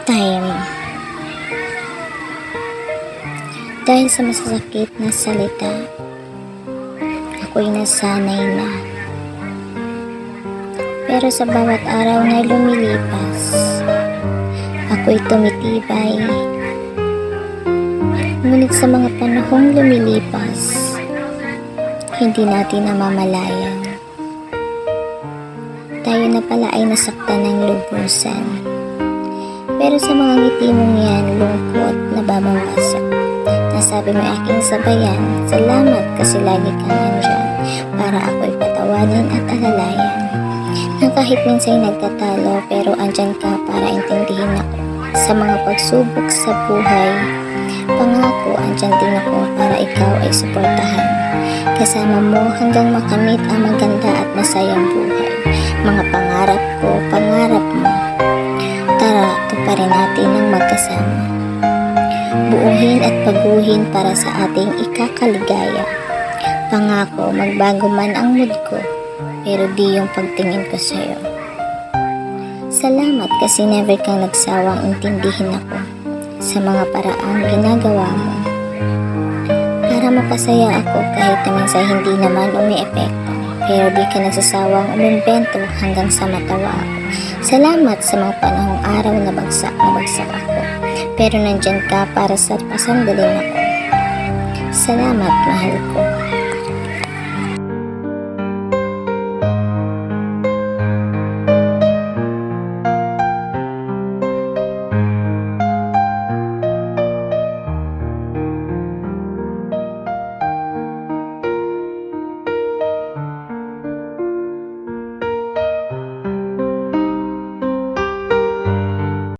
Time. Dahil sa masasakit na salita, ako'y nasanay na. Pero sa bawat araw na lumilipas, ako'y tumitibay. Ngunit sa mga panahong lumilipas, hindi natin namamalayan. Tayo na pala ay nasaktan ng lubusan. Pero sa mga ngiti mong yan, lungkot na babawasan. Nasabi mo aking sabayan, salamat kasi lagi kang nandyan para ako'y patawanin at alalayan. Nang kahit minsan nagtatalo, pero andyan ka para intindihin ako. Sa mga pagsubok sa buhay, pangako andyan din ako para ikaw ay suportahan. Kasama mo hanggang makamit ang maganda at masayang buhay. Mga pangarap ko, pangarap mo. Tara, tuparin natin ng magkasama. Buuhin at baguhin para sa ating ikakaligaya. Pangako, magbago man ang mood ko, pero di yung pagtingin ko sa'yo. Salamat kasi never kang nagsawang intindihin ako sa mga paraang ginagawa mo. Para mapasaya ako kahit na minsan hindi naman umi-epekto, pero di ka nagsasawang umimbento hanggang sa matawa ako. Salamat sa mga panahong araw na bagsak ako, pero nandyan ka para sa pasandaling ako. Salamat, mahal ko.